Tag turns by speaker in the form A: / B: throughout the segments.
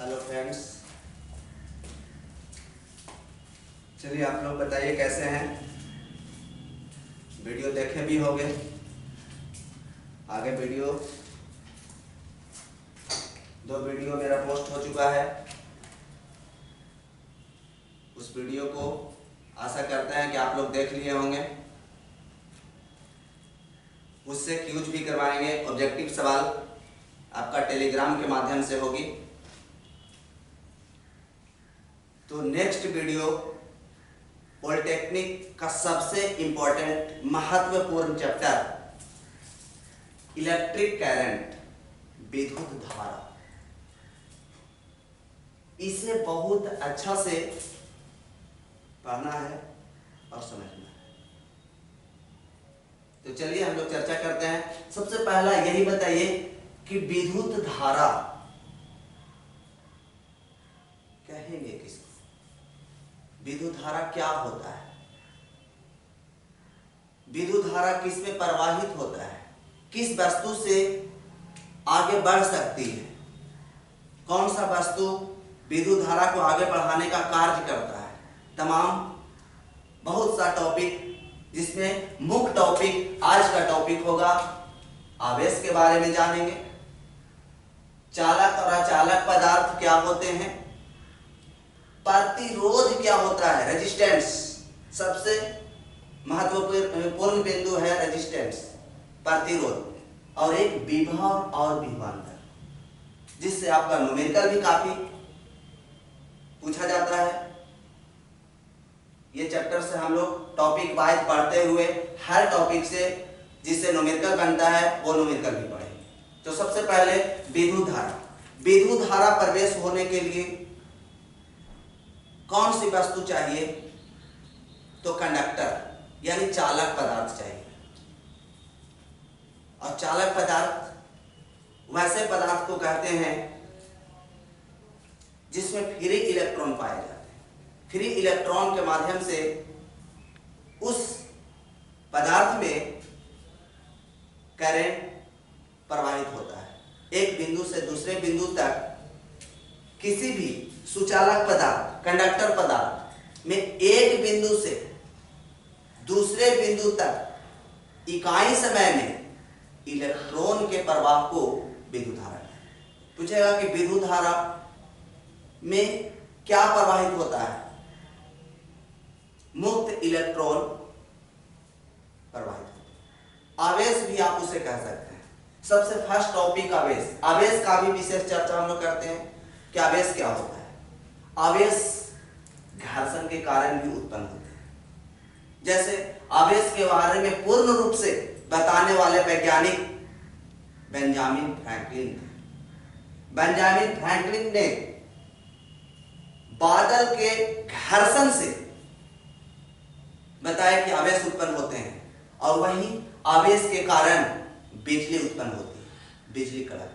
A: Hello friends, चलिए आप लोग बताइए कैसे हैं। वीडियो देखे भी होंगे, आगे वीडियो 2 वीडियो मेरा पोस्ट हो चुका है। उस वीडियो को आशा करते हैं कि आप लोग देख लिए होंगे। उससे क्यूज भी करवाएंगे, ऑब्जेक्टिव सवाल आपका टेलीग्राम के माध्यम से होगी। तो नेक्स्ट वीडियो पॉलिटेक्निक का सबसे इंपॉर्टेंट महत्वपूर्ण चैप्टर इलेक्ट्रिक करंट, विद्युत धारा, इसे बहुत अच्छा से पढ़ना है और समझना है। तो चलिए हम लोग चर्चा करते हैं। सबसे पहला यही बताइए कि विद्युत धारा कहेंगे किसको? विद्युत धारा क्या होता है? विद्युत धारा किस में प्रवाहित होता है? किस वस्तु से आगे बढ़ सकती है? कौन सा वस्तु विद्युत धारा को आगे बढ़ाने का कार्य करता है? तमाम बहुत सा टॉपिक, जिसमें मुख्य टॉपिक आज का टॉपिक होगा आवेश के बारे में जानेंगे। चालक और अचालक पदार्थ क्या होते हैं? प्रतिरोध क्या होता है? रेजिस्टेंस, सबसे महत्वपूर्ण बिंदु है रेजिस्टेंस, प्रतिरोध। और एक विभव और विभवांतर, जिससे आपका न्यूमेरिकल भी काफी पूछा जाता है। ये चैप्टर से हम लोग टॉपिक वाइज पढ़ते हुए हर टॉपिक से जिससे न्यूमेरिकल बनता है वो न्यूमेरिकल भी पढ़ेंगे। तो सबसे पहले विद्युत धारा। विद्युत धारा प्रवेश होने के लिए कौन सी वस्तु चाहिए? तो कंडक्टर यानी चालक पदार्थ चाहिए। और चालक पदार्थ वैसे पदार्थ को कहते हैं जिसमें फ्री इलेक्ट्रॉन पाए जाते हैं। फ्री इलेक्ट्रॉन के माध्यम से उस पदार्थ में करंट प्रवाहित होता है। एक बिंदु से दूसरे बिंदु तक किसी भी सुचालक पदार्थ, कंडक्टर पदार्थ में एक बिंदु से दूसरे बिंदु तक इकाई समय में इलेक्ट्रॉन के प्रवाह को विद्युत धारा है। पूछेगा कि विद्युत धारा में क्या प्रवाहित होता है? मुक्त इलेक्ट्रॉन प्रवाहित होता है। आवेश भी आप उसे कह सकते हैं। सबसे फर्स्ट टॉपिक आवेश। आवेश का भी विशेष चर्चा हम लोग करते हैं कि आवेश क्या होता है। आवेश घर्षण के कारण भी उत्पन्न होते हैं। जैसे आवेश के बारे में पूर्ण रूप से बताने वाले वैज्ञानिक बेंजामिन फ्रैंकलिन थे। बेंजामिन फ्रैंकलिन ने बादल के घर्षण से बताया कि आवेश उत्पन्न होते हैं, और वही आवेश के कारण बिजली उत्पन्न होती है, बिजली कड़कती है।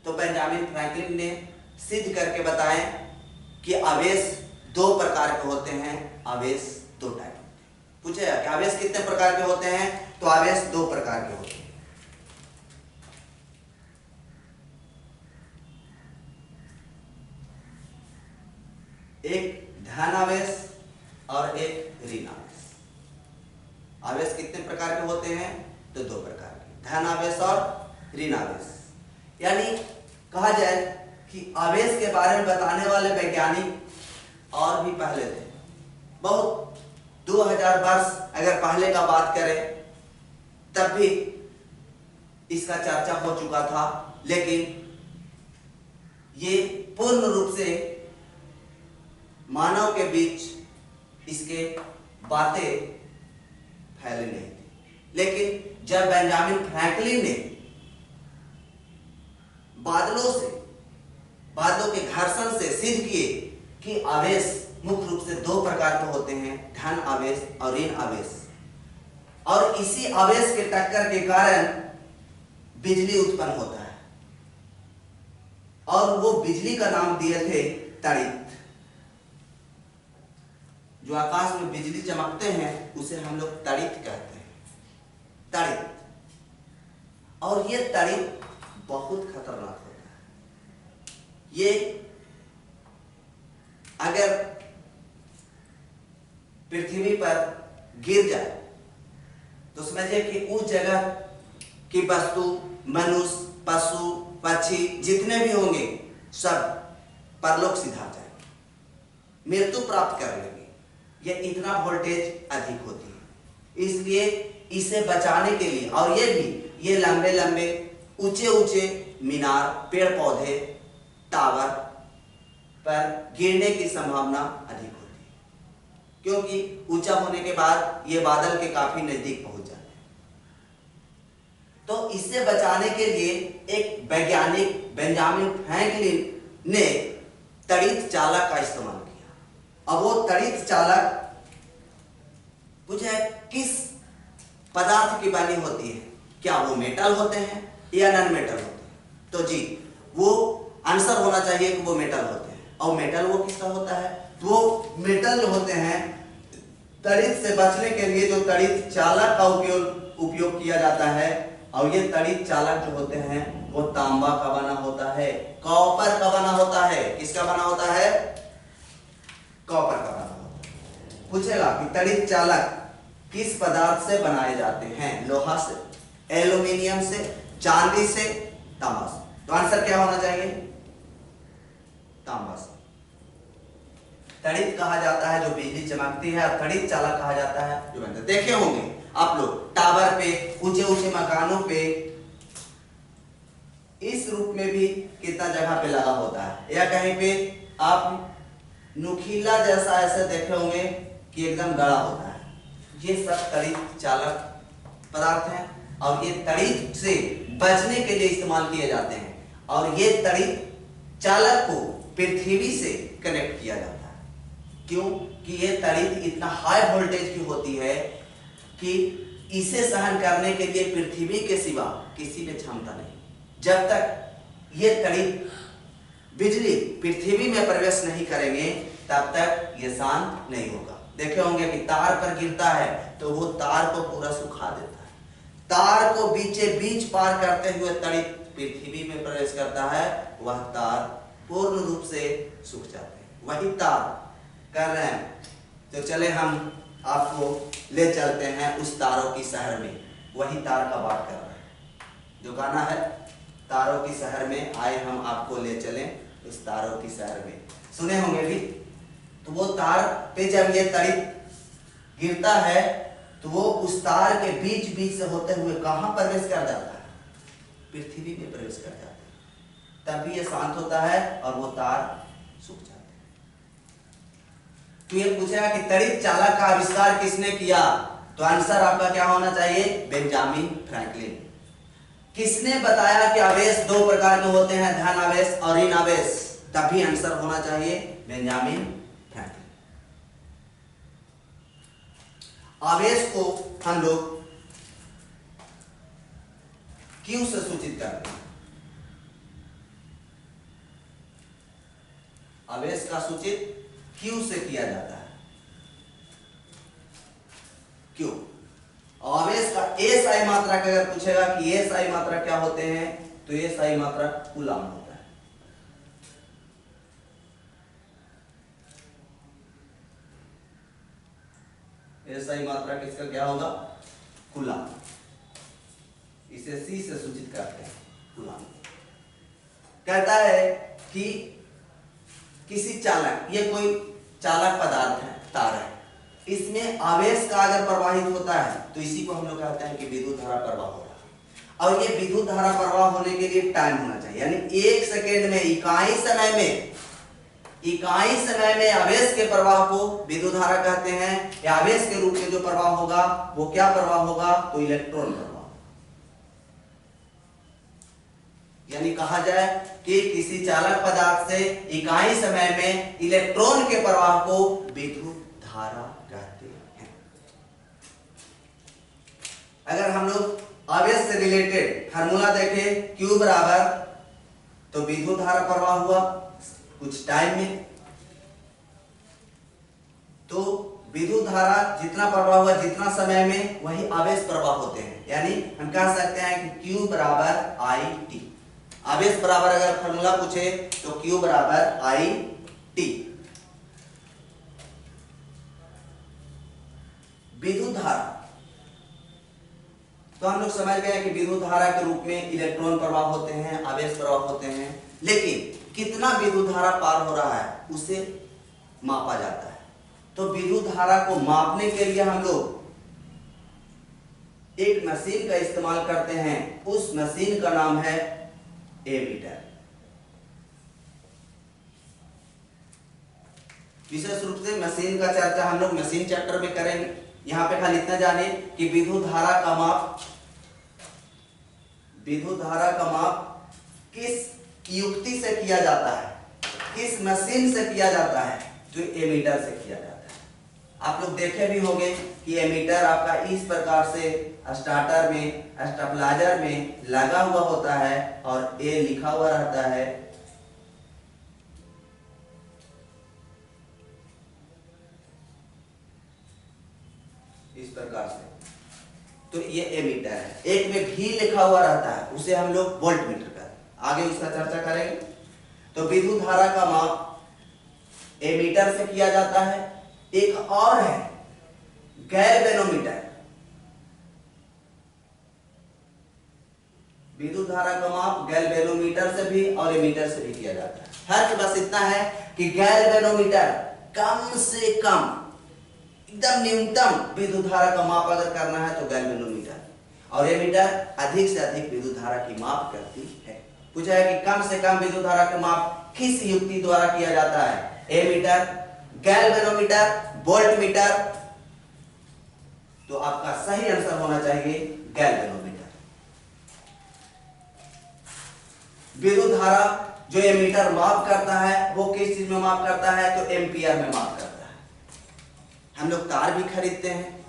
A: तो बेंजामिन फ्रैंकलिन ने सिद्ध करके बताएं कि आवेश 2 प्रकार के होते हैं। आवेश 2 टाइप होते हैं। पूछेगा कि आवेश कितने प्रकार के होते हैं? तो आवेश 2 प्रकार के होते हैं। एक धन आवेश और एक ऋण आवेश। आवेश कितने प्रकार के होते हैं? तो 2 प्रकार के, धन आवेश और ऋण आवेश। यानी कहा जाए कि आवेश के बारे में बताने वाले वैज्ञानिक और भी पहले थे। बहुत 2000 वर्ष अगर पहले का बात करें तब भी इसका चर्चा हो चुका था, लेकिन ये पूर्ण रूप से मानव के बीच इसके बातें फैले नहीं थी। लेकिन जब बेंजामिन फ्रैंकलिन ने बादलों के घर्षण से सिद्ध किए कि आवेश मुख्य रूप से 2 प्रकार के होते हैं, धन आवेश और ऋण आवेश, और इसी आवेश के टक्कर के कारण बिजली उत्पन्न होता है, और वो बिजली का नाम दिए थे तड़ित। जो आकाश में बिजली चमकते हैं उसे हम लोग तड़ित कहते हैं, तड़ित। और ये तड़ित बहुत खतरनाक होता है। ये अगर पृथ्वी पर गिर जाए तो समझिए कि उस जगह की वस्तु, मनुष्य, पशु, पक्षी जितने भी होंगे सब परलोक सिधार जाएंगे, मृत्यु प्राप्त कर लेंगे। ये इतना वोल्टेज अधिक होती है, इसलिए इसे बचाने के लिए, और ये लंबे लंबे ऊंचे ऊंचे मीनार, पेड़ पौधे, टावर पर गिरने की संभावना अधिक होती है, क्योंकि ऊंचा होने के बाद ये बादल के काफी नजदीक पहुंच जाते हैं। तो इससे बचाने के लिए एक वैज्ञानिक बेंजामिन फ्रैंकलिन ने तड़ित चालक का इस्तेमाल किया। अब वो तड़ित चालक मुझे किस पदार्थ की बनी होती है, क्या वो मेटल होते हैं या नॉन मेटल होते हैं? तो जी वो आंसर होना चाहिए कि वो मेटल होते हैं। और मेटल वो किसका होता है? वो मेटल होते हैं तड़ित से बचने के लिए जो तड़ित चालक का उपयोग किया जाता है। और ये तड़ित चालक जो होते हैं वो तांबा का बना होता है, कॉपर का बना होता है। किसका बना होता है? कॉपर का बना होता है। पूछेगा कि तड़ित चालक किस पदार्थ से बनाए जाते हैं? लोहा से, एल्यूमिनियम से, चांदी से, तांबा से। तो आंसर क्या होना चाहिए? तांबा से। तड़ित कहा जाता है जो बिजली चमकती है, और तड़ित चालक कहा जाता है जो बनता है। देखे होंगे आप लोग टावर पे, ऊंचे ऊंचे मकानों पे इस रूप में भी कितना जगह पे लगा होता है, या कहीं पे आप नुकीला जैसा ऐसे देखे होंगे कि एकदम गड़ा होता है। ये सब तड़ित चालक पदार्थ हैं, और ये तड़ित से बचने के लिए इस्तेमाल किए जाते हैं। और ये तड़ित चालक को पृथ्वी से कनेक्ट किया जाता है। क्यों? कि ये तड़ित इतना हाई वोल्टेज की होती है कि इसे सहन करने के लिए पृथ्वी के सिवा किसी में क्षमता नहीं। जब तक ये तड़ित बिजली पृथ्वी में प्रवेश नहीं करेंगे तब तक ये शांत नहीं होगा। देखे होंगे कि तार पर गिरता है तो वो तार को पूरा सुखा देता है। तार को बीचे बीच पार करते हुए तड़ित पृथ्वी में प्रवेश करता है, वह तार पूर्ण रूप से सूख जाते हैं। वही तार कर रहे हैं। तो चले हम आपको ले चलते हैं उस तारों की शहर में। वही तार का बात कर रहे हैं जो गाना है, तारों की शहर में आए हम आपको ले चलें उस तारों की शहर में। सुने होंगे भी। तो वो तार पे जब ये तड़ित गिरता है तो वो उस तार के बीच बीच से होते हुए कहां प्रवेश कर जाता है? पृथ्वी में प्रवेश कर जाता है। तभी ये शांत होता है और वो तार सूख जाता है। तो ये पूछेगा कि तड़ित चालक का आविष्कार किसने किया? तो आंसर आपका क्या होना चाहिए? Benjamin Franklin. किसने बताया कि आवेश दो प्रकार के होते हैं, धन आवेश और ऋण आवेश? तभी आंसर होना चाहिए बेंजामिन फ्रैंकलिन। आवेश को हम लोग क्यू से सूचित करते हैं। आवेश का सूचित क्यू से किया जाता है। क्यों? आवेश का एसआई मात्रक अगर पूछेगा कि एसआई मात्रक क्या होते हैं, तो एसआई मात्रक कूलाम होता है। एसआई मात्रक इसका क्या होगा? कूलाम। इसे सी से सूचित करते हैं, कूलाम। कहता है कि किसी चालक, ये कोई चालक पदार्थ है, तार है, इसमें आवेश का अगर प्रवाहित होता है तो इसी को हम लोग कहते हैं कि विद्युत धारा प्रवाह हो रहा है। और ये विद्युत धारा प्रवाह होने के लिए टाइम होना चाहिए, यानी 1 सेकेंड में, इकाई समय में आवेश के प्रवाह को विद्युत धारा कहते हैं। या आवेश के रूप में जो प्रवाह होगा वो क्या प्रवाह होगा? तो इलेक्ट्रॉन प्रवाह। यानी कहा जाए कि किसी चालक पदार्थ से इकाई समय में इलेक्ट्रॉन के प्रवाह को विद्युत धारा कहते हैं। अगर हम लोग आवेश से रिलेटेड फार्मूला देखें, Q बराबर, तो विद्युत धारा प्रवाह हुआ कुछ टाइम में, तो विद्युत धारा जितना प्रवाह हुआ जितना समय में, वही आवेश प्रवाह होते हैं। यानी हम कह सकते हैं कि Q बराबर I T। आवेश बराबर अगर फॉर्मूला पूछे तो Q बराबर आई टी। विद्युत धारा, तो हम लोग समझ गए कि विद्युत धारा के रूप में इलेक्ट्रॉन प्रवाह होते हैं, आवेश प्रवाह होते हैं, लेकिन कितना विद्युत धारा पार हो रहा है उसे मापा जाता है। तो विद्युत धारा को मापने के लिए हम लोग एक मशीन का इस्तेमाल करते हैं, उस मशीन का नाम है एमीटर। विशेष रूप से मशीन का चर्चा हम लोग मशीन चैप्टर में करेंगे। यहां पे खाली इतना जाने कि विद्युत धारा का माप किस युक्ति से किया जाता है, किस मशीन से किया जाता है, जो एमीटर से किया जाता है। आप लोग देखे भी होंगे कि एमीटर आपका इस प्रकार से स्टार्टर में, स्टेबलाइजर में लगा हुआ होता है और ए लिखा हुआ रहता है। इस प्रकार से, तो ये एमीटर है। एक में भी लिखा हुआ रहता है, उसे हम लोग वोल्ट मीटर कर आगे उसका चर्चा करेंगे। तो विद्युत धारा का माप एमीटर से किया जाता है। एक और है गैल्वेनोमीटर। विद्युत धारा का माप गैल्वेनोमीटर से भी और एमीटर से भी किया जाता है। फर्क बस इतना है कि गैल्वेनोमीटर कम से कम, एकदम न्यूनतम विद्युत धारा का माप अगर करना है तो गैल्वेनोमीटर, और एमीटर अधिक से अधिक विद्युत धारा की माप करती है। पूछा है कि कम से कम विद्युत धारा का माप किस युक्ति द्वारा किया जाता है? Ammeter, galvanometer, voltmeter. तो आपका सही आंसर होना चाहिए गैल्वेनोमीटर। विद्युत धारा जो एमीटर माप करता है वो किस चीज में माप करता है? तो एम्पियर में माप करता है। हम लोग तार भी खरीदते हैं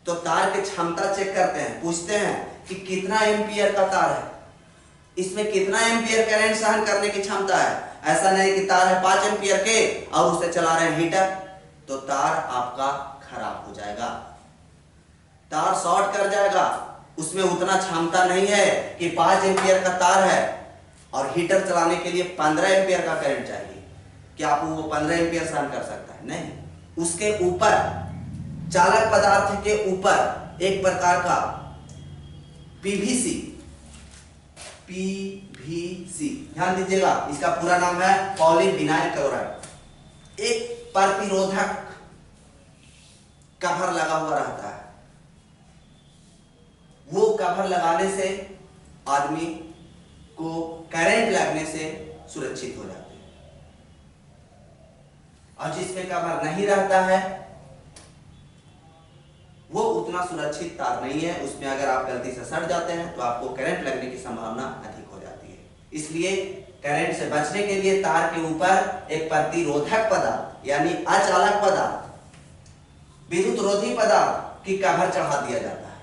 A: तो तार की क्षमता चेक करते हैं, पूछते हैं कि कितना एम्पियर का तार है, इसमें कितना एम्पियर करंट सहन करने की क्षमता है। ऐसा नहीं कि तार है 5 एम्पियर के और उससे चला रहे हैं हीटर, तो तार आपका खराब हो जाएगा, तार शॉर्ट कर जाएगा। उसमें उतना क्षमता नहीं है कि 5 एम्पियर का तार है और हीटर चलाने के लिए 15 एम्पियर का करंट चाहिए। क्या आप वो 15 एम्पियर सहन कर सकता है? नहीं। उसके ऊपर, चालक पदार्थ के ऊपर एक प्रकार का पीवीसी, ध्यान दीजिएगा, इसका पूरा नाम है पॉलीविनाइल क्लोराइड। एक प्रतिरोधक कवर लगा हुआ रहता है। वो कवर लगाने से आदमी को करंट लगने से सुरक्षित हो जाते हैं, और जिसमें कवर नहीं रहता है वो उतना सुरक्षित तार नहीं है। उसमें अगर आप गलती से सट जाते हैं तो आपको करंट लगने की संभावना अधिक हो जाती है। इसलिए करंट से बचने के लिए तार के ऊपर एक प्रतिरोधक पदार्थ यानी अचालक पदार्थ, विद्युत रोधी पदार्थ की कवर चढ़ा दिया जाता है,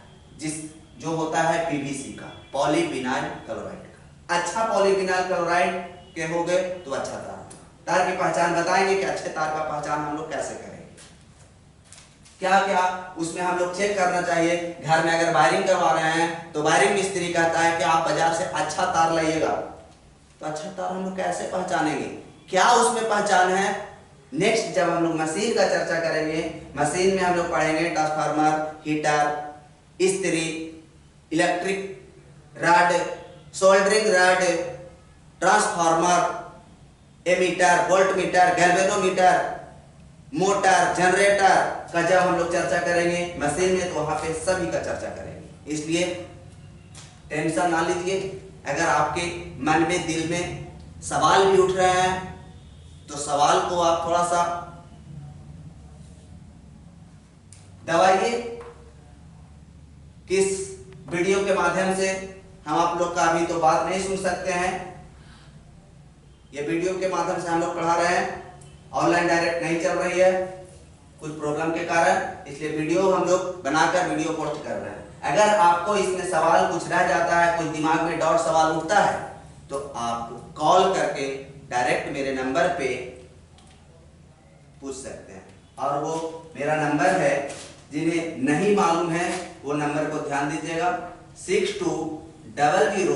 A: जो होता है पीवीसी का, पॉलीविनाइल क्लोराइड का। अच्छा पॉलीविनाइल क्लोराइड के हो गए तो अच्छा तार की पहचान बताएंगे कि अच्छे तार का पहचान हम लोग कैसे करेंगे। क्या क्या उसमें हम लोग चेक करना चाहिए। घर में अगर वायरिंग करवा रहे हैं तो वायरिंग मिस्त्री कहता है कि आप बाजार से अच्छा तार लाइएगा, तो अच्छा तार हम लोग कैसे पहचानेंगे? क्या उसमें पहचान है? नेक्स्ट जब हम लोग मशीन का चर्चा करेंगे, मशीन में हम लोग पढ़ेंगे ट्रांसफार्मर, हीटर, इस्त्री, electric rod, soldering rod, transformer, ammeter, voltmeter, galvanometer, motor, generator का जब हम लोग चर्चा करेंगे मशीन में, तो वहां पे सभी का चर्चा करेंगे। इसलिए टेंशन ना लीजिए। अगर आपके मन में, दिल में सवाल भी उठ रहे हैं तो सवाल को आप थोड़ा सा दबाइए। किस वीडियो के माध्यम से हम आप लोग का अभी तो बात नहीं सुन सकते हैं, ये वीडियो के माध्यम से हम लोग पढ़ा रहे हैं। ऑनलाइन डायरेक्ट नहीं चल रही है कुछ प्रॉब्लम के कारण, इसलिए वीडियो हम लोग बनाकर वीडियो पोस्ट कर रहे हैं। अगर आपको इसमें सवाल कुछ रह जाता है, कुछ दिमाग में डाउट सवाल उठता है, तो आप कॉल करके डायरेक्ट मेरे नंबर पे पूछ सकते हैं। और वो मेरा नंबर है, जिन्हें नहीं मालूम है वो नंबर को ध्यान दीजिएगा, 6200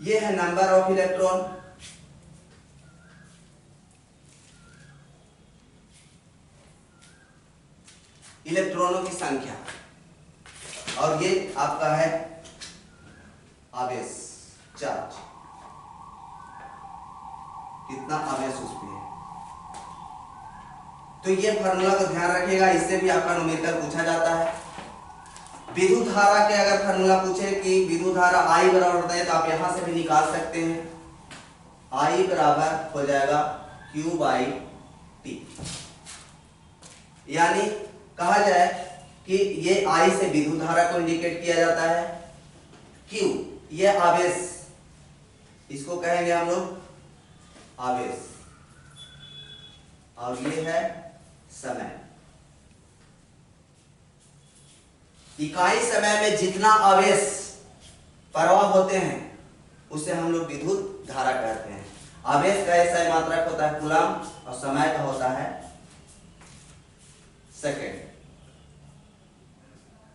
A: ये है नंबर ऑफ इलेक्ट्रॉन, इलेक्ट्रॉनों की संख्या, और ये आपका है आवेश, चार्ज, कितना आवेश उसमें है। तो ये फार्मूला का ध्यान रखिएगा, इससे भी आपका न्यूमेरिकल पूछा जाता है। विद्युत धारा के अगर फार्मूला पूछे कि विद्युत धारा I बराबर होता है, तो आप यहां से भी निकाल सकते हैं। I बराबर हो जाएगा Q बाई T, यानी कहा जाए कि ये I से विद्युत धारा को इंडिकेट किया जाता है, Q ये आवेश, इसको कहेंगे हम लोग आवेश, और ये है समय। इकाई समय में जितना आवेश प्रवाह होते हैं उसे हम लोग विद्युत धारा कहते हैं। आवेश का ऐसा मात्रक होता है कूलम, और समय का होता है सेकेंड,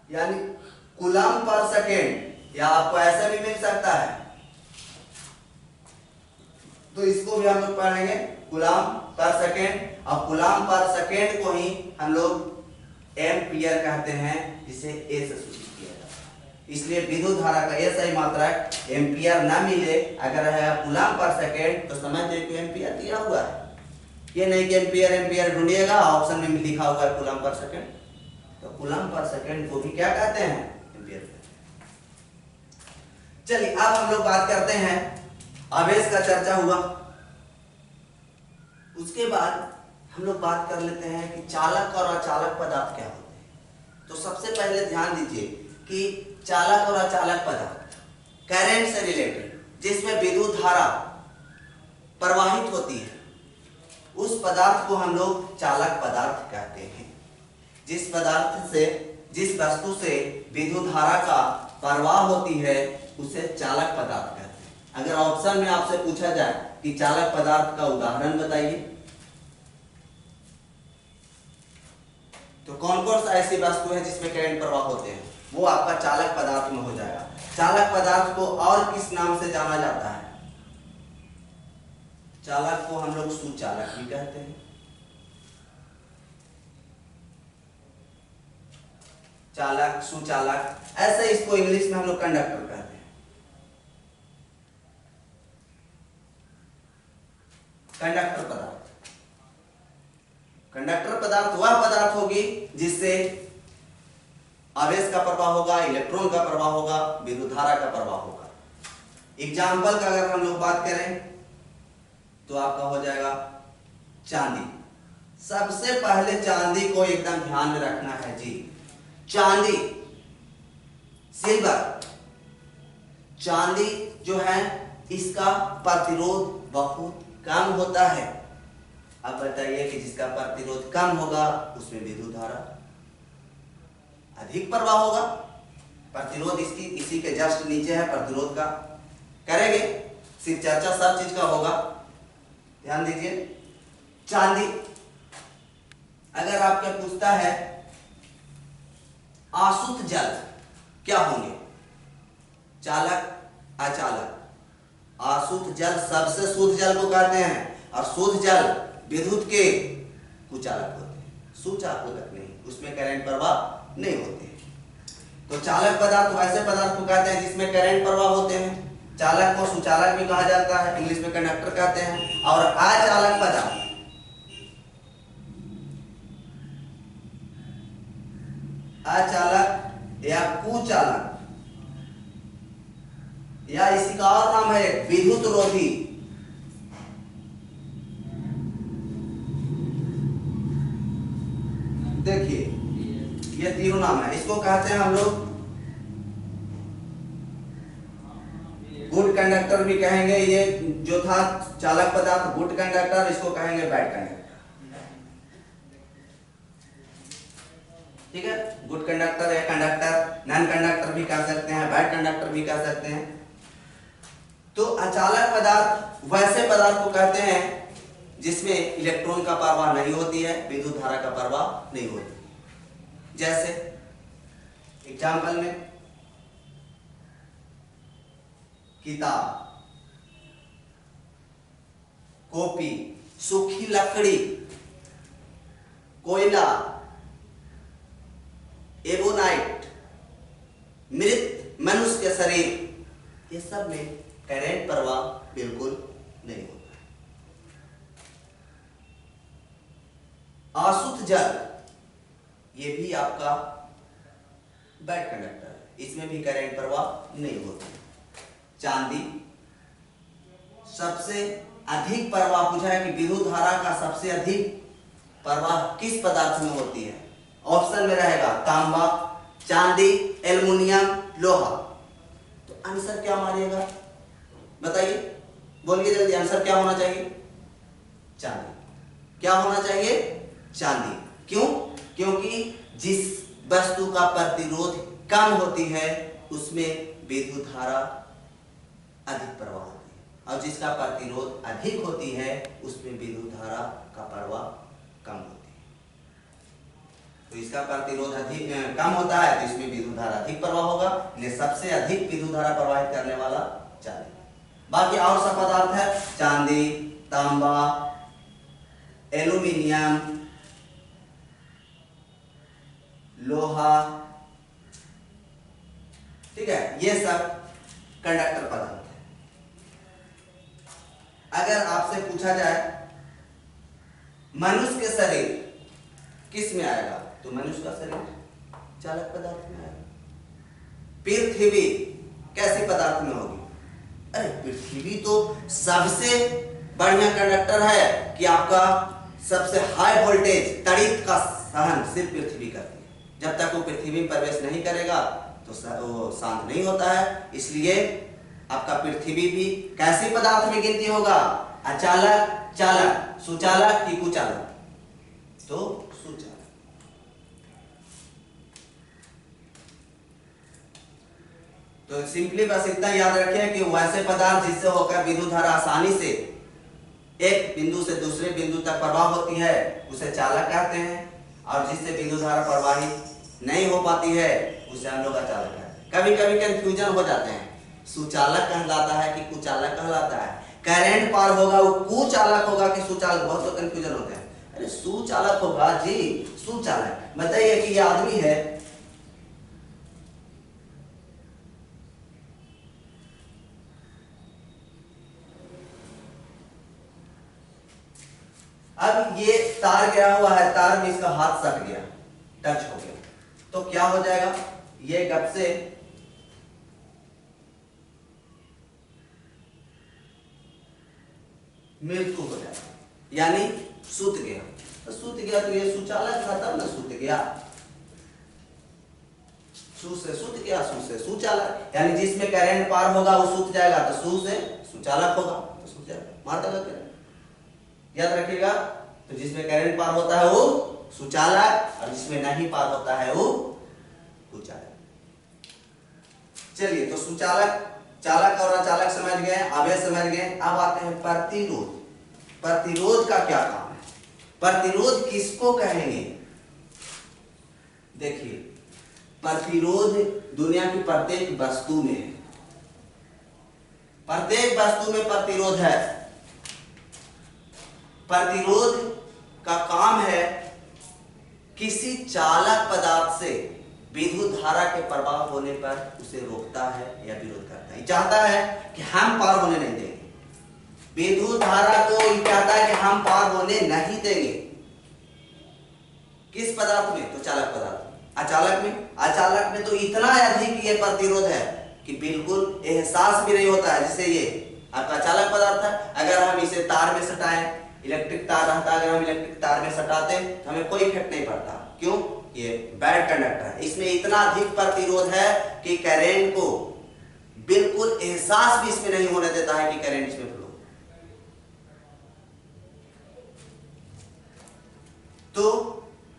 A: यानी कूलम पर सेकेंड, या आपको ऐसा भी मिल सकता है, तो इसको भी हम लोग पढ़ेंगे कूलम पर सेकेंड, और कूलम पर सेकेंड को ही हम लोग एम्पियर कहते हैं, जिसे ए से सूचित किया जाता है। इसलिए विद्युत धारा का ऐसा ही मात्रक एम्पियर ना मिले, अगर है कूलम पर सेकेंड, तो समझ लीजिए कि एम्पियर दिया हुआ है। ये नहीं कि एम्पियर एम्पियर ढूंढिएगा, ऑप्शन में भी लिखा हुआ है कूलम पर सेकेंड, तो कूलम पर सेकेंड को भी क्या कहते हैं, एम्पियर कहते हैं। चलिए अब हम लोग बात करते हैं, आवेश का चर्चा हुआ, उसके बाद हम लोग बात कर लेते हैं कि चालक और अचालक पदार्थ क्या होते हैं। तो सबसे पहले ध्यान दीजिए कि चालक और अचालक पदार्थ करंट से रिलेटेड, जिसमें विद्युत धारा प्रवाहित होती है, उस पदार्थ को हम लोग चालक पदार्थ कहते हैं। जिस पदार्थ से, जिस वस्तु से विद्युत धारा का प्रवाह होती है, उसे चालक पदार्थ कहते हैं। अगर ऑप्शन में आपसे पूछा जाए कि चालक पदार्थ का उदाहरण बताइए, तो कौन कौन सा ऐसी वस्तु है जिसमें करंट प्रवाह होते हैं, वो आपका चालक पदार्थ में हो जाएगा। चालक पदार्थ को और किस नाम से जाना जाता है? चालक को हम लोग सुचालक भी कहते हैं। चालक, सुचालक, ऐसे इसको इंग्लिश में हम लोग कंडक्टर कहते हैं। कंडक्टर पदार्थ, कंडक्टर पदार्थ वह पदार्थ होगी जिससे आवेश का प्रवाह होगा, इलेक्ट्रॉन का प्रवाह होगा, विद्युत धारा का प्रवाह होगा। एग्जाम्पल का अगर हम लोग बात करें तो आपका हो जाएगा चांदी। सबसे पहले चांदी को एकदम ध्यान में रखना है जी। चांदी, सिल्वर, चांदी जो है इसका प्रतिरोध बहुत कम होता है। अब बताइए कि जिसका प्रतिरोध कम होगा उसमें विद्युत धारा अधिक प्रवाह होगा। प्रतिरोध इसकी इसी के जस्ट नीचे है, प्रतिरोध का करेंगे, सिर्फ चर्चा सब चीज का होगा। ध्यान दीजिए, चांदी अगर आपके पूछता है आसुत जल क्या होंगे, चालक अचालक। आसुत जल सबसे शुद्ध जल को कहते हैं और शुद्ध जल विद्युत के कुचालक होते हैं, सुचालक नहीं, उसमें करंट प्रवाह नहीं होते हैं। तो चालक पदार्थ वैसे पदार्थ को कहते हैं जिसमें करंट प्रवाह होते हैं, चालक को सुचालक भी कहा जाता है, इंग्लिश में कंडक्टर कहते हैं। और अचालक पदार्थ, अचालक या कुचालक या इसी का और नाम है विद्युत रोधी। देखिए ये तीनों नाम है, इसको कहते हैं हम लोग गुड कंडक्टर भी कहेंगे, ये जो था चालक पदार्थ गुड कंडक्टर, इसको कहेंगे बैड कंडक्टर। ठीक है, गुड कंडक्टर या कंडक्टर, नॉन कंडक्टर भी कह सकते हैं, बैड कंडक्टर भी कह सकते हैं। तो अचालक पदार्थ वैसे पदार्थ को कहते हैं जिसमें इलेक्ट्रॉन का प्रवाह नहीं होती है, विद्युत धारा का प्रवाह नहीं होती। जैसे एग्जाम्पल में किताब, कॉपी, सूखी लकड़ी, कोयला, एबोनाइट, मृत मनुष्य के शरीर, ये सब में करंट प्रवाह बिल्कुल नहीं होता। आसुत जल ये भी आपका बैड कंडक्टर है, इसमें भी करंट प्रवाह नहीं होता। चांदी सबसे अधिक प्रवाह पूछा है कि विद्युत धारा का सबसे अधिक प्रवाह किस पदार्थ में होती है, ऑप्शन में रहेगा तांबा, चांदी, एल्युमिनियम, लोहा। तो आंसर क्या मारिएगा बताइए, बोलिए जल्दी, आंसर क्या होना चाहिए? चांदी। क्या होना चाहिए? चांदी। क्यों? क्योंकि जिस वस्तु का प्रतिरोध कम होती है उसमें विद्युत धारा अधिक प्रवाह होती है, और जिसका प्रतिरोध अधिक होती है उसमें विद्युत धारा का प्रवाह कम होती है। तो इसका प्रतिरोध अधिक कम होता है तो इसमें विद्युत धारा अधिक प्रवाह होगा, इसलिए सबसे अधिक विद्युत धारा प्रवाहित करने वाला चांदी। बाकी और सब पदार्थ है, चांदी, तांबा, एल्युमिनियम, लोहा, ठीक है, ये सब कंडक्टर पदार्थ है। अगर आपसे पूछा जाए मनुष्य के शरीर किस में आएगा, तो मनुष्य का शरीर चालक पदार्थ में आएगा। पृथ्वी कैसे पदार्थ में होगी? अरे पृथ्वी तो सबसे बढ़िया कंडक्टर है कि आपका सबसे हाई वोल्टेज तड़ित का सहन सिर्फ पृथ्वी करती है। जब तक वो पृथ्वी में प्रवेश नहीं करेगा तो वो शांत नहीं होता है। इसलिए आपका पृथ्वी भी कैसे पदार्थ में गिनती होगा? अचालक, चालक, सुचालक कि कुचालक? तो सुचालक। तो सिंपली बस इतना याद रखें कि वैसे पदार्थ जिससे होकर विद्युत धारा आसानी से एक बिंदु से दूसरे बिंदु तक प्रवाह होती है उसे चालक कहते हैं, और जिससे विद्युत धारा प्रवाहित नहीं हो पाती है उसे हम लोग अचालक कहते हैं। कभी कभी कंफ्यूजन हो जाते हैं, सुचालक कहलाता है कि कुचालक कहलाता है, करंट पार होगा वो कुचालक होगा कि सुचालक, बहुत लोग कंफ्यूजन होते हैं। अरे सुचालक होगा जी, सुचालक। बताइए कि ये आदमी है, अब ये तार गया हुआ है, तार में इसका हाथ सट गया, टच हो गया, तो क्या हो जाएगा? ये गप से मृत्यु हो जाएगा, यानी सूत गया। तो सूत गया तो ये सुचालक था तब ना सूत गया। सू से सूत गया, सू से सुचालक, यानी जिसमें करंट पार होगा वो सूत जाएगा, तो सू से सुचालक होगा तो सूत जाएगा। मारता लग गया, याद रखिएगा। तो जिसमें करंट पार होता है वो सुचालक और जिसमें नहीं पार होता है वो कुचालक। चलिए, तो सुचालक, चालक और अचालक समझ गए, आवेश समझ गए। अब आते हैं प्रतिरोध। प्रतिरोध का क्या काम है? प्रतिरोध किसको कहेंगे? देखिए, प्रतिरोध दुनिया की प्रत्येक वस्तु में है, प्रत्येक वस्तु में प्रतिरोध है। प्रतिरोध का काम है किसी चालक पदार्थ से विद्युत धारा के प्रवाह होने पर उसे रोकता है या विरोध करता है। चाहता है कि हम पार होने नहीं देंगे, विद्युत धारा को चाहता है कि हम पार होने नहीं देंगे। किस पदार्थ में? तो चालक पदार्थ में। अचालक में? अचालक में तो इतना अधिक ये प्रतिरोध है कि बिल्कुल एहसास भी नहीं होता है। जैसे ये आपका चालक पदार्थ है, अगर हम इसे तार में सटाएं, इलेक्ट्रिक तार रहता है, अगर हम इलेक्ट्रिक तार में सटाते तो हमें कोई इफेक्ट नहीं पड़ता। क्यों? ये बैड कंडक्टर है, इसमें इतना अधिक प्रतिरोध है कि करंट को बिल्कुल एहसास भी इसमें नहीं होने देता है कि करंट इसमें फ्लो। तो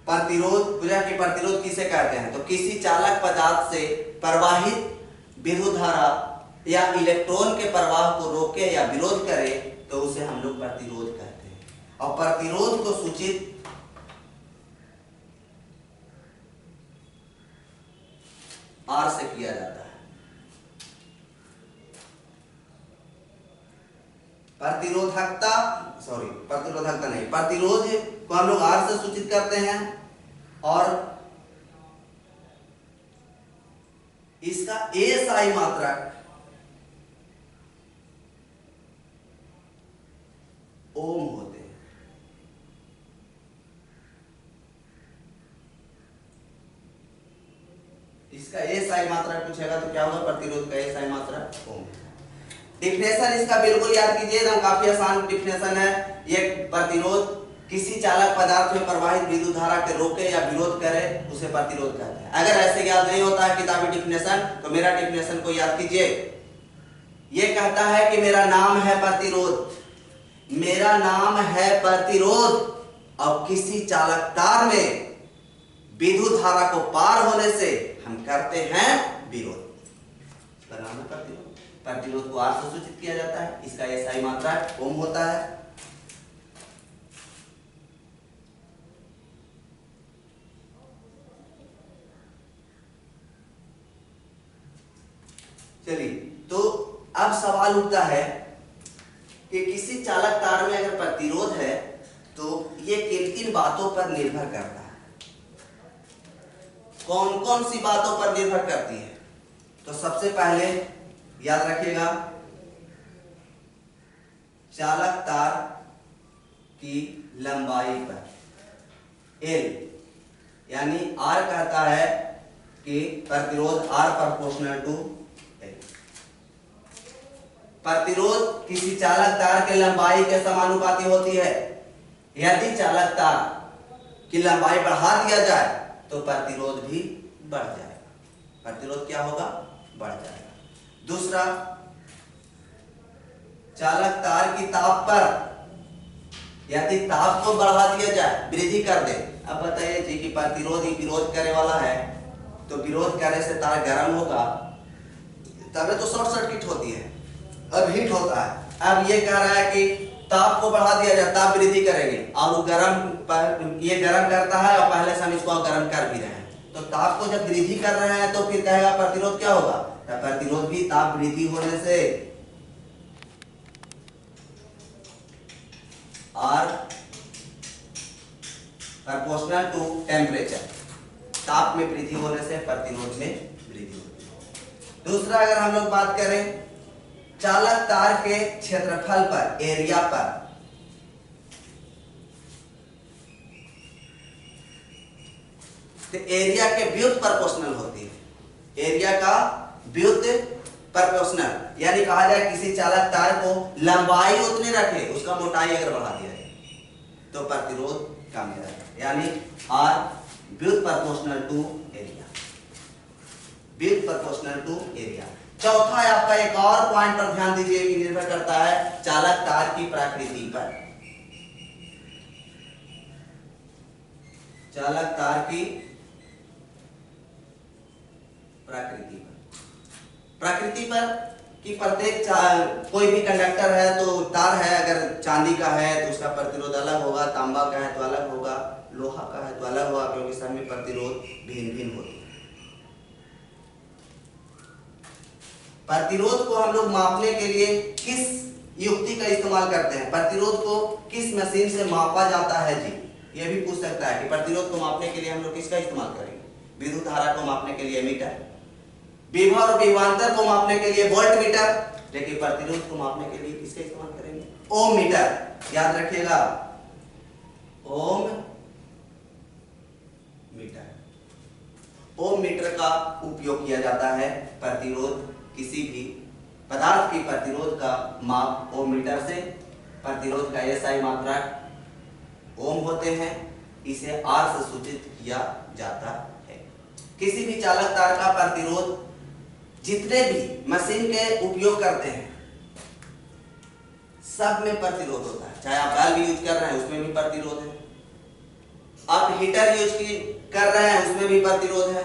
A: प्रतिरोध, बुझा कि प्रतिरोध किसे कहते हैं? तो किसी चालक पदार्थ से प्रवाहित विद्युत धारा या इलेक्ट्रॉन के प्रवाह को रोके या विरोध करे तो उसे हम लोग प्रतिरोध कहते हैं। और प्रतिरोध को सूचित R से किया जाता है। प्रतिरोधकता, प्रतिरोधकता नहीं, प्रतिरोध को हम लोग R से सूचित करते हैं और इसका एसआई मात्रक ओम होते हैं। इसका एसआई मात्रक पूछेगा तो क्या होगा? प्रतिरोध का एसआई मात्रक ओम। डिफिनेशन इसका बिल्कुल याद कीजिए, एकदम काफी आसान डिफिनेशन है। ये प्रतिरोध किसी चालक पदार्थ में प्रवाहित विद्युत धारा के रोके या विरोध करे उसे प्रतिरोध कहते हैं। अगर ऐसे याद नहीं होता है किताबी डिफिनेशन तो मेरा डिफिनेशन को याद कीजिए। ये कहता है कि मेरा नाम है प्रतिरोध, मेरा नाम है प्रतिरोध, और किसी चालक तार में विद्युत धारा को पार होने से हम करते हैं विरोध। इसका नाम है प्रतिरोध। प्रतिरोध को R से सूचित किया जाता है, इसका एसआई मात्रक ओम होता है। चलिए, तो अब सवाल उठता है कि किसी चालक तार में अगर प्रतिरोध है तो ये किन किन बातों पर निर्भर करता है? कौन कौन सी बातों पर निर्भर करती है? तो सबसे पहले याद रखिएगा, चालक तार की लंबाई पर L, यानी R कहता है कि प्रतिरोध R प्रोपोर्शनल टू L। प्रतिरोध किसी चालक तार के लंबाई के समानुपाती होती है। यदि चालक तार की लंबाई बढ़ा दिया जाए तो प्रतिरोध भी बढ़ जाएगा। प्रतिरोध क्या होगा? बढ़ जाएगा। दूसरा, चालक तार की ताप पर यदि ताप को बढ़ा दिया जाए, वृद्धि कर दे। अब बताइए जी कि प्रतिरोध ही विरोध करने वाला है, तो विरोध करने से तार गर्म होगा, तब तो शॉर्ट सर्किट होती है, अब हीट होता है। अब ये कह रहा है कि ताप को बढ़ा दिया जाए, ताप वृद्धि करेंगे और वो ये गर्म करता है और पहले से हम इसको गर्म कर भी रहे हैं, तो ताप को जब वृद्धि कर रहे हैं तो फिर कहेगा प्रतिरोध क्या होगा? तो प्रतिरोध भी ताप वृद्धि होने से R प्रोपोर्शनल टू टेम्परेचर, ताप में वृद्धि होने से प्रतिरोध में वृद्धि होती है। दूसरा, अगर हम लोग बात करें चालक तार के क्षेत्रफल पर, एरिया पर, तो एरिया के व्युत्पन्न प्रोपोर्शनल होती है। एरिया का व्युत्पन्न प्रोपोर्शनल, यानी कहा जाए किसी चालक तार को लंबाई उतनी रखे, उसका मोटाई अगर बढ़ा दिया जाए तो प्रतिरोध कम हो जाएगा, यानी R व्युत्पन्न प्रोपोर्शनल टू एरिया, व्युत्पन्न प्रोपोर्शनल टू एरिया। चौथा है आपका, एक और पॉइंट पर ध्यान दीजिए कि निर्भर करता है चालक तार की प्रकृति पर। चालक तार की प्रकृति पर प्रकृति पर कि प्रत्येक कोई भी कंडक्टर है तो तार है, अगर चांदी का है तो उसका प्रतिरोध अलग होगा, तांबा का है तो अलग होगा, लोहा का है तो अलग होगा, क्योंकि सब में प्रतिरोध भिन्न भिन्न होते हैं। प्रतिरोध को हम लोग मापने के लिए किस युक्ति का इस्तेमाल करते हैं? प्रतिरोध को किस मशीन से मापा जाता है जी? ये भी पूछ सकता है कि प्रतिरोध को मापने के लिए हम लोग किसका इस्तेमाल करेंगे? विद्युत धारा को मापने के लिए मीटर, विभव और विभवांतर को मापने के लिए वोल्ट मीटर, लेकिन प्रतिरोध को मापने के लिए किसका इस्तेमाल करेंगे? ओम मीटर। याद रखिएगा, ओम मीटर। ओम मीटर का उपयोग किया जाता है प्रतिरोध, किसी भी पदार्थ की प्रतिरोध का माप ओम मीटर से। प्रतिरोध का एसआई मात्रक ओम होते हैं, इसे आर से सूचित किया जाता है। किसी भी चालक तार का प्रतिरोध जितने भी मशीन के उपयोग करते हैं सब में प्रतिरोध होता है। चाहे आप बल्ब यूज कर रहे हैं उसमें भी प्रतिरोध है, आप हीटर यूज कर रहे हैं उसमें भी प्रतिरोध है।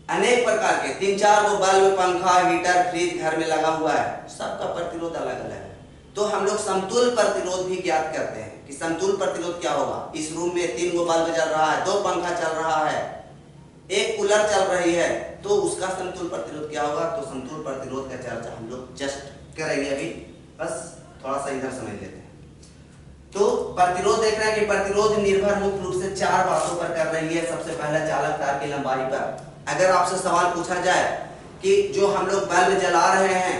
A: अनेक प्रकार के 3-4 गो बल्ब, पंखा, हीटर, फ्रिज घर में लगा हुआ है, सबका प्रतिरोध अलग अलग है। तो हम लोग समतुल्य प्रतिरोध भी ज्ञात करते हैं कि समतुल्य प्रतिरोध क्या होगा। इस रूम में 3 गो बल्ब जल रहा है, 2 पंखा चल रहा है, एक कूलर चल रही है, तो उसका समतुल्य प्रतिरोध क्या होगा? तो समतुल्य प्रतिरोध का चर्चा हम लोग जस्ट करेंगे अभी, बस थोड़ा सा इधर समझ लेते हैं। तो प्रतिरोध देख रहे हैं कि प्रतिरोध निर्भर मुख्य रूप से 4 बातों पर कर रही है। सबसे पहला चालक तार की लंबाई पर। अगर आपसे सवाल पूछा जाए कि जो हम लोग बल्ब जला रहे हैं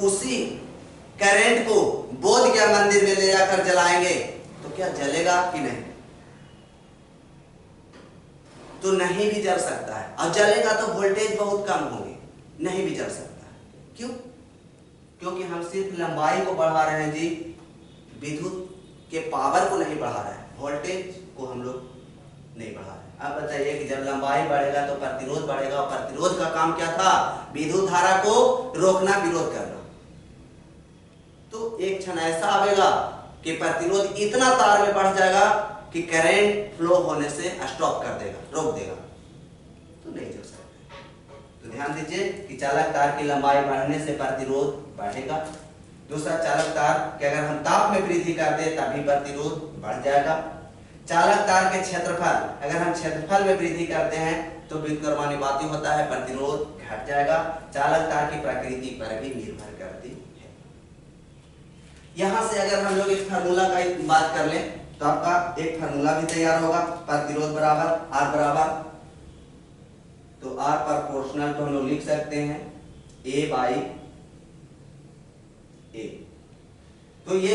A: उसी करंट को बोध गया मंदिर में ले जाकर जलाएंगे तो क्या जलेगा कि नहीं? तो नहीं भी जल सकता है, और जलेगा तो वोल्टेज बहुत कम होंगे, नहीं भी जल सकता है। क्यों? क्योंकि हम सिर्फ लंबाई को बढ़ा रहे हैं जी, विद्युत के पावर को नहीं बढ़ा रहे हैं, वोल्टेज को हम लोग नहीं बढ़ा रहे हैं। अब बताइए कि जब लंबाई बढ़ेगा तो प्रतिरोध बढ़ेगा, और प्रतिरोध का काम क्या था? विद्युत धारा को रोकना, विरोध करना। तो एक क्षण ऐसा आएगा कि प्रतिरोध इतना तार में बढ़ जाएगा कि करंट फ्लो होने से स्टॉप कर देगा, रोक देगा, तो नहीं जल सकता। तो ध्यान दीजिए कि चालक तार की लंबाई बढ़ने से प्रतिरोध बढ़ेगा। दूसरा, चालक तार के अगर हम ताप में वृद्धि कर दे तभी प्रतिरोध बढ़ जाएगा। चालक तार के क्षेत्रफल, अगर हम क्षेत्रफल में वृद्धि करते हैं तो विद्युतक्रमानुपाती होता है, प्रतिरोध घट जाएगा। चालक तार की प्रकृति पर भी निर्भर करती है। यहां से अगर हम लोग एक फार्मूला का बात कर लें तो आपका एक फार्मूला भी तैयार होगा। प्रतिरोध बराबर आर बराबर, तो आर प्रोपोर्शनल तो हम लोग लिख सकते हैं ए बाई ए। तो ये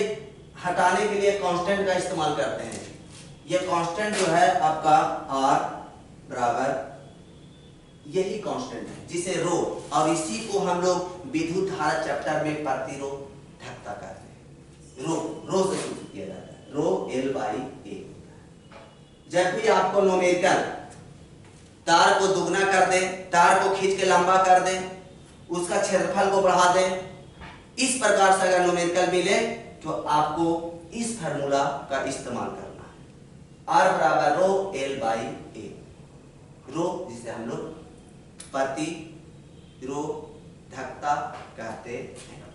A: हटाने के लिए कांस्टेंट का इस्तेमाल करते हैं। ये कांस्टेंट जो है आपका आर बराबर यही कांस्टेंट है जिसे रो, और इसी को हम लोग विद्युत धारा चैप्टर में प्रतिरोधकता कहते हैं। रो से सूचित किया जाता है, रो एल बाई ए। जब भी आपको न्यूमेरिकल तार को दुगना कर दें, तार को खींच के लंबा कर दें, उसका क्षेत्रफल को बढ़ा दें, इस प्रकार से अगर न्यूमेरिकल मिले तो आपको इस फार्मूला का इस्तेमाल करना है। आर बराबर रो एल बाई ए। रो जिसे हम लोग प्रतिरोधकता कहते हैं।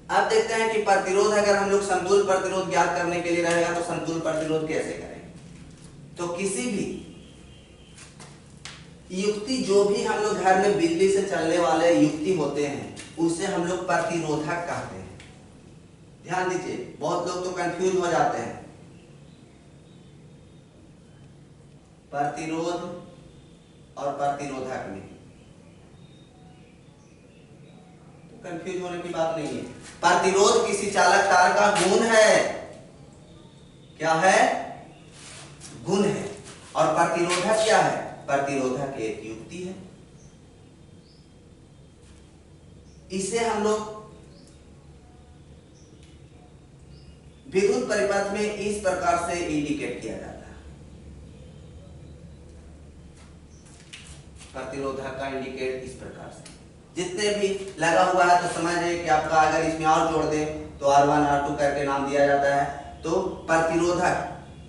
A: अब देखते हैं कि प्रतिरोध अगर हम लोग समतुल्य प्रतिरोध ज्ञात करने के लिए रहेगा तो समतुल्य प्रतिरोध कैसे करेंगे। तो किसी भी युक्ति, जो भी हम लोग घर में बिजली से चलने वाले युक्ति होते हैं उसे हम लोग प्रतिरोधक कहते हैं। ध्यान दीजिए, बहुत लोग तो कंफ्यूज हो जाते हैं प्रतिरोध और प्रतिरोधक में, तो कंफ्यूज होने की बात नहीं है। प्रतिरोध किसी चालक तार का गुण है, क्या है? गुण है। और प्रतिरोधक क्या है? प्रतिरोधक एक युक्ति है। इसे हम लोग विद्युत परिपथ में इस प्रकार से इंडिकेट किया जाता है। प्रतिरोधक का इंडिकेट इस प्रकार से, जितने भी लगा हुआ है तो समझिए कि आपका अगर इसमें और जोड़ दें तो R1 R2 करके नाम दिया जाता है। तो प्रतिरोधक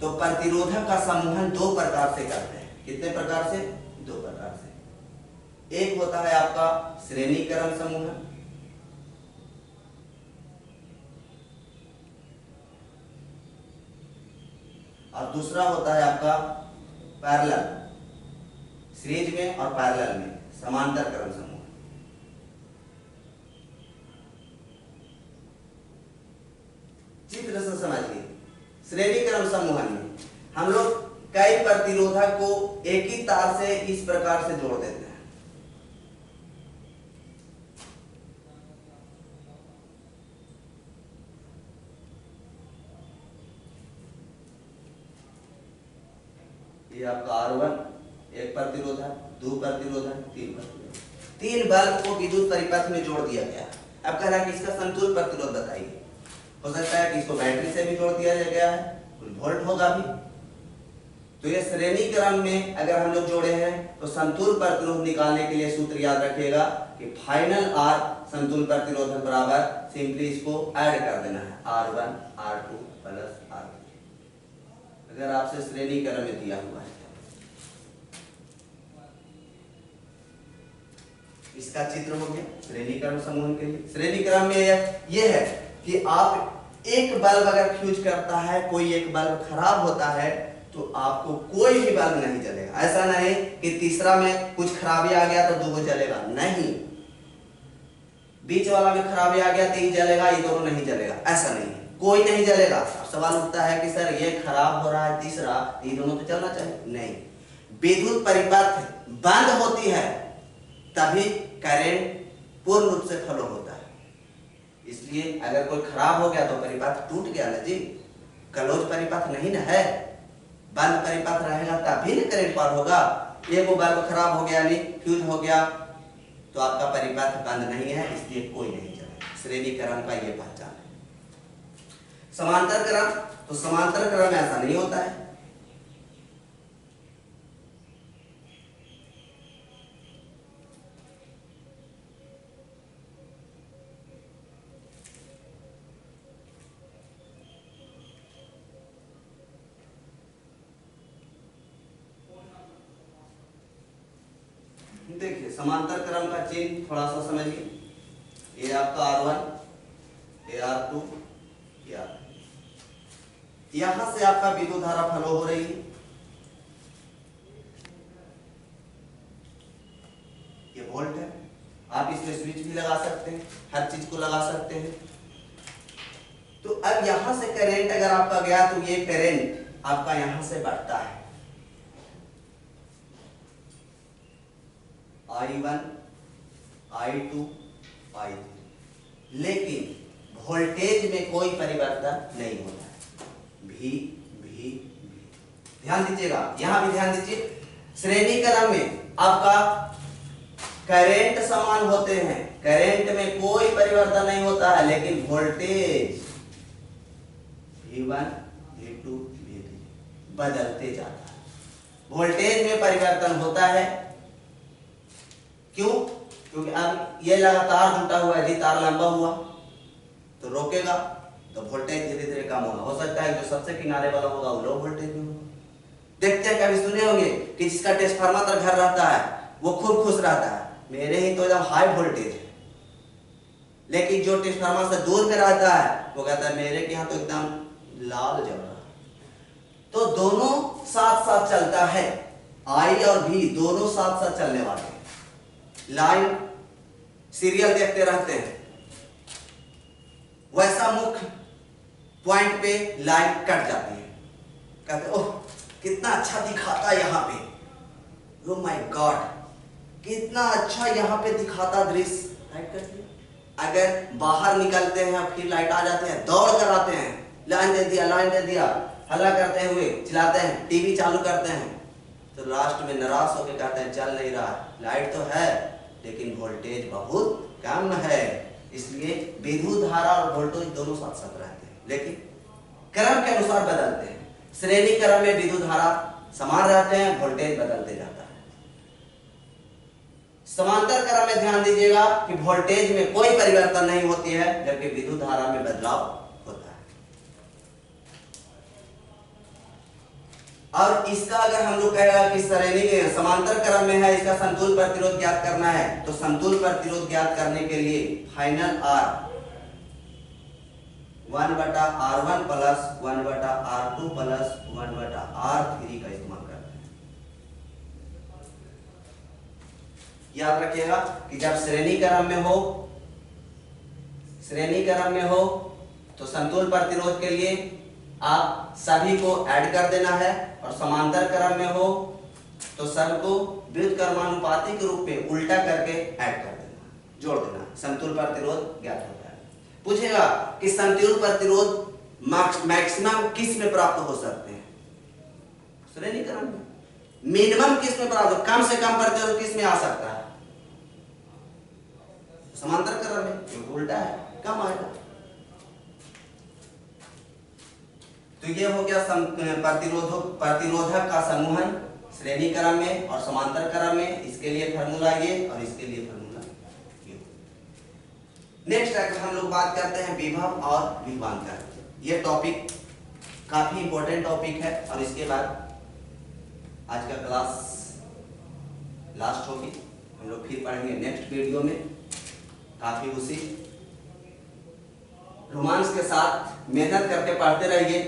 A: तो प्रतिरोधक का समूहन दो प्रकार से करते हैं। कितने प्रकार से? दो प्रकार से। एक होता है आपका श्रेणीक्रम समूहन, और दूसरा होता है आपका पैरेलल, सीरीज में और पैरेलल में समांतर क्रम समूह। चित्र से समझिए, श्रेणी क्रम समूहन में हम लोग कई प्रतिरोधक को एक ही तार से इस प्रकार से जोड़ देते हैं। ये आपका R1 एक प्रतिरोधक, दो प्रतिरोधक, तीन प्रतिरोधक, तीन बल्ब को विद्युत परिपथ में जोड़ दिया गया। अब कह रहा है कि इसका समतुल्य प्रतिरोध बताइए। हो सकता है कि इसको बैटरी से भी जोड़ दिया गया है, कुछ वोल्ट होगा भी। तो ये श्रेणी क्रम में अगर हम लोग जोड़े हैं तो समतुल्य प्रतिरोध निकालने के लिए सूत्र याद रखिएगा कि फाइनल R समतुल्य प्रतिरोध बराबर, सिंपली इसको ऐड कर देना है, R1 R2 प्लस R3। अगर आपसे श्रेणी क्रम में दिया हुआ है, इसका चित्र हो गया श्रेणी क्रम समूहन के लिए। श्रेणी क्रम में यह है कि आप एक बल्ब अगर फ्यूज करता है, कोई एक बल्ब खराब होता है तो आपको कोई भी बल्ब नहीं जलेगा। ऐसा नहीं कि तीसरा में कुछ खराबी आ गया तो दो जलेगा, नहीं। बीच वाला में खराबी आ गया तो ये जलेगा, ये दोनों नहीं जलेगा, ऐसा नहीं है, कोई नहीं जलेगा। सवाल उठता है कि सर ये खराब हो रहा है तीसरा, ये दोनों तो चलना चाहिए, नहीं। विद्युत परिपथ बंद होती है तभी करंट पूर्ण रूप से फ्लो होता है। इसलिए अगर कोई खराब हो गया तो परिपथ टूट गया ना जी, क्लोज परिपथ नहीं ना है। बंद परिपथ रहेगा तभी ना करंट पार होगा। एक बल्ब खराब हो गया, नहीं फ्यूज हो गया, तो आपका परिपथ बंद नहीं है, इसलिए कोई नहीं चलेगा। श्रेणी क्रम का ये पहचान है। समांतर क्रम, तो समांतर क्रम में ऐसा नहीं होता है। देखिए समांतर क्रम का चिन्ह थोड़ा सा समझिए। ये आपका R1, ये R2, ये R3। यहां से आपका विद्युत धारा फ्लो हो रही है, ये वोल्ट है। आप इसमें स्विच भी लगा सकते हैं, हर चीज को लगा सकते हैं। तो अब यहां से करंट अगर आपका गया तो ये करंट आपका यहां से बढ़ता है, I1, I2, I3, लेकिन वोल्टेज में कोई परिवर्तन नहीं होता है। भी ध्यान दीजिएगा, यहां भी ध्यान दीजिए। श्रेणी क्रम में आपका करंट समान होते हैं, करंट में कोई परिवर्तन नहीं होता है, लेकिन वोल्टेज V1, V2, V3 बदलते जाता है। वोल्टेज में परिवर्तन होता है, क्यों? क्योंकि अब ये लगातार जुटा हुआ है, यदि तार लंबा हुआ तो रोकेगा तो वोल्टेज धीरे धीरे कम होगा। हो सकता है जो सबसे किनारे वाला होगा वो लो वोल्टेज में होगा। देखते हैं, कभी सुने होंगे कि जिसका ट्रांसफार्मर घर रहता है वो खूब खुश रहता है, मेरे ही तो एकदम हाई वोल्टेज है। लेकिन जो ट्रांसफार्मर से दूर में रहता है वो कहता है मेरे के यहाँ तो एकदम लाल जल रहा है। तो दोनों साथ साथ चलता है, I और V दोनों साथ साथ चलने वाले हैं। लाइन सीरियल देखते रहते हैं, वैसा मुख्य पॉइंट पे लाइन कट जाती है, कहते ओह कितना अच्छा दिखाता यहाँ पे, ओह माय गॉड कितना अच्छा यहाँ पे दिखाता दृश्य, लाइट कट दिया। अगर बाहर निकलते हैं फिर लाइट आ जाते हैं, दौड़ कर आते हैं, लाइन दे दिया, लाइन दे दिया, हल्ला करते हुए चिल्लाते हैं, टीवी चालू करते हैं, तो लास्ट में निराश होकर कहते हैं चल नहीं रहा, लाइट तो है लेकिन वोल्टेज बहुत कम है। इसलिए विद्युत धारा और वोल्टेज दोनों साथ साथ रहते हैं, लेकिन क्रम के अनुसार बदलते हैं। श्रेणी क्रम में विद्युत धारा समान रहते हैं, वोल्टेज बदलते जाता है। समांतर क्रम में ध्यान दीजिएगा कि वोल्टेज में कोई परिवर्तन नहीं होती है, जबकि विद्युत धारा में बदलाव होता है। और इसका अगर हम लोग कहेगा कि श्रेणी समांतर क्रम में है, इसका समतुल्य प्रतिरोध ज्ञात करना है, तो समतुल्य प्रतिरोध ज्ञात करने के लिए final R 1/R1 plus 1/R2 plus 1/R3 का इस्तेमाल करते हैं। याद रखिएगा कि जब श्रेणी क्रम में हो तो समतुल्य प्रतिरोध के लिए आप सभी को ऐड कर देना है, और समांतर क्रम में हो तो सबको व्युत्क्रमानुपाती के रूप में उल्टा करके ऐड कर देना, जोड़ देना, समतुल्य प्रतिरोध ज्ञात होता है। पूछेगा कि समतुल्य प्रतिरोध मैक्सिमम किस में प्राप्त हो सकते हैं? श्रेणी क्रम में। मिनिमम किस में प्राप्त, कम से कम प्रतिरोध किस में आ सकता है? समांतर क्रम में, क्योंकि उल्टा है, कम आएगा। तो ये हो गया प्रतिरोधक का समूहन श्रेणी क्रम में और समांतर क्रम में। इसके लिए फार्मूला ये और इसके लिए फार्मूला ये। नेक्स्ट हम लोग बात करते हैं विभव और विभवांतर। ये टॉपिक काफी इंपॉर्टेंट टॉपिक है, और इसके बाद आज का क्लास लास्ट होगी। हम लोग फिर पढ़ेंगे नेक्स्ट वीडियो में। काफी उसी रोमांस के साथ मेहनत करके पढ़ते रहिए।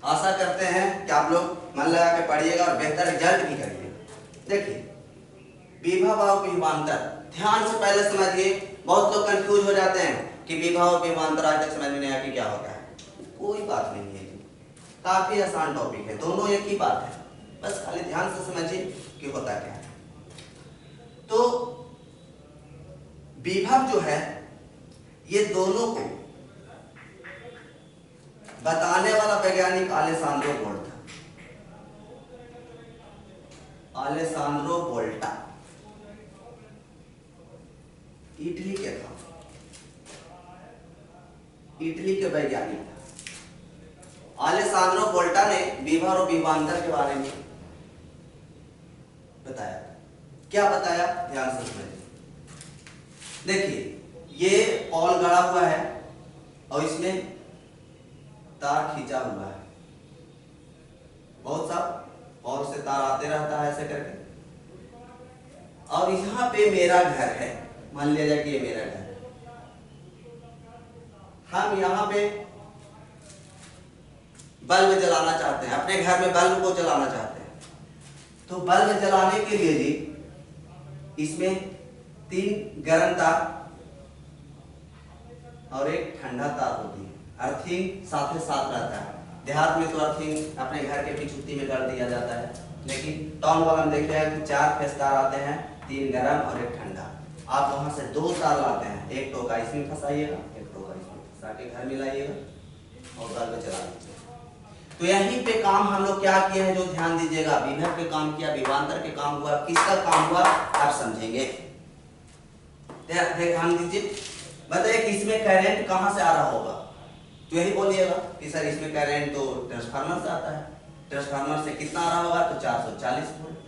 A: आशा करते हैं कि आप लोग मन लगा के पढ़िएगा और बेहतर रिजल्ट भी करिएगा। देखिए विभव और विभवांतर ध्यान से पहले समझिए। बहुत लोग कंफ्यूज हो जाते हैं कि विभव और विभवांतर आज तक समझ में नहीं आया कि क्या होता है। कोई बात नहीं है, काफी आसान टॉपिक है, दोनों एक ही बात है, बस खाली ध्यान से समझिए कि होता क्या है। तो विभव जो है ये दोनों को बताने वाला वैज्ञानिक अलेसांद्रो वोल्टा। अलेसांद्रो वोल्टा इटली के था, इटली के वैज्ञानिक था। अलेसांद्रो वोल्टा ने विभव और विभवांतर के बारे में बताया। क्या बताया, ध्यान से सुनिए। देखिए ये पॉल गड़ा हुआ है और इसमें तार खींचा हुआ है, बहुत सा और से तार आते रहता है ऐसे करके। और यहाँ पे मेरा घर है, मान लिया जाए कि ये मेरा घर है। हम यहाँ पे बल्ब जलाना चाहते हैं, अपने घर में बल्ब को जलाना चाहते हैं। तो बल्ब जलाने के लिए जी इसमें 3 गर्म तार और एक ठंडा तार होती है। अर्थिंग साथ ही साथ रहता है। देहात में तो अर्थिंग अपने घर के पिछुत्ती में कर दिया जाता है, लेकिन टाउन वाला में देख रहे हैं कि 4 फेस तार आते हैं, 3 गर्म और एक ठंडा। आप वहां से 2 तार लाते हैं, एक टोका इसमें फंसाइएगा, एक टोका इसमें फंसा के घर में लाइएगा और बल्ब चला दीजिए। तो यहीं पे काम हम लोग क्या किए हैं, जो ध्यान दीजिएगा। विभव पे काम किया, विभवांतर के काम हुआ, किसका काम हुआ आप समझेंगे। ध्यान दीजिए। बताइए कि इसमें करंट कहां से आ रहा होगा, तो यही बोलिएगा कि सर इसमें करंट तो ट्रांसफार्मर से आता है। ट्रांसफार्मर से कितना आ रहा होगा, तो 440 वोल्ट।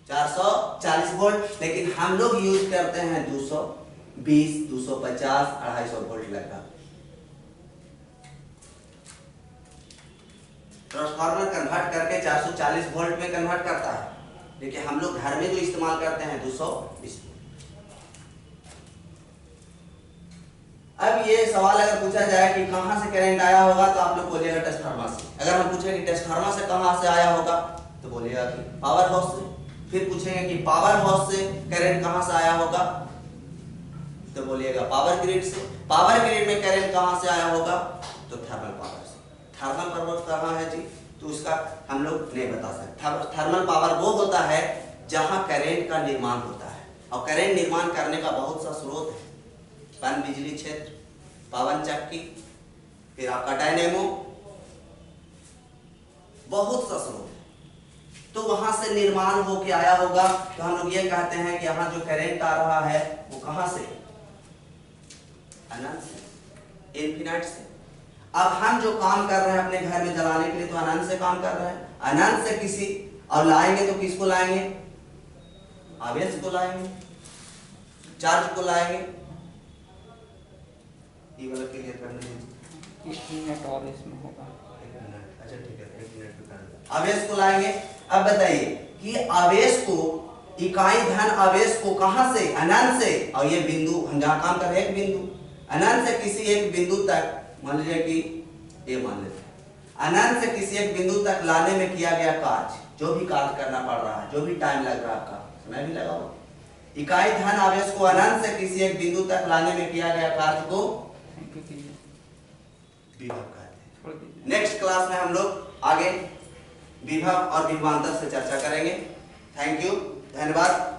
A: 440 वोल्ट, लेकिन हम लोग यूज करते हैं 220, 250, 250 वोल्ट लगभग। ट्रांसफार्मर कन्वर्ट करके 440 वोल्ट में कन्वर्ट करता है, लेकिन हम लोग घर में जो इस्तेमाल करते हैं 220। अब ये सवाल अगर पूछा जाए कि कहां से करंट आया होगा, तो आप लोग बोलिएगा ट्रांसफार्मर से। अगर हम पूछेंगे कि ट्रांसफार्मर से कहां से आया होगा, तो बोलिएगा कि पावर हाउस से। फिर पूछेंगे कि पावर हाउस से करंट कहां से आया होगा, तो बोलिएगा पावर ग्रिड से। पावर ग्रिड में करंट कहां से आया होगा, तो थर्मल पावर से। थर्मल पावर कहां है जी, तो उसका हम लोग नहीं बता सकते। थर्मल पावर वो होता है जहां करंट का निर्माण होता है, और करंट निर्माण करने का बहुत सा स्रोत है। पन बिजली क्षेत्र, पवन चक्की, फिर आपका डायनेमो, बहुत सा स्रोत है। तो वहां से निर्माण होके आया होगा। तो हम लोग ये कहते हैं कि यहाँ जो करंट आ रहा है वो कहां से, अनंत से, इन्फिनिट से। अब हम जो काम कर रहे हैं अपने घर में जलाने के लिए, तो अनंत से काम कर रहे हैं। अनंत से किसी और लाएंगे तो किसको लाएंगे, आवेश को लाएंगे, चार्ज को लाएंगे। ये वाला क्लियर करने हैं।
B: मिनट और इसमें होगा।
A: अच्छा ठीक है, 1 मिनट में कर दो। आवेश को लाएंगे। अब बताइए कि आवेश को, इकाई धन आवेश को कहां से, अनंत से, और ये बिंदु हम जहां काम कर रहे हैं एक बिंदु, अनंत से किसी एक बिंदु तक, मान लीजिए कि ये मान लेते हैं, अनंत से किसी एक बिंदु तक लाने में किया गया कार्य, जो भी कार्य करना पड़ रहा है, जो भी टाइम लग रहा है, आपका समय भी लगा होगा। इकाई धन आवेश को अनंत से किसी एक बिंदु तक लाने में किया गया कार्य को विभव कहते हैं। नेक्स्ट क्लास में हम लोग आगे विभव और विभवांतर से चर्चा करेंगे। थैंक यू, धन्यवाद।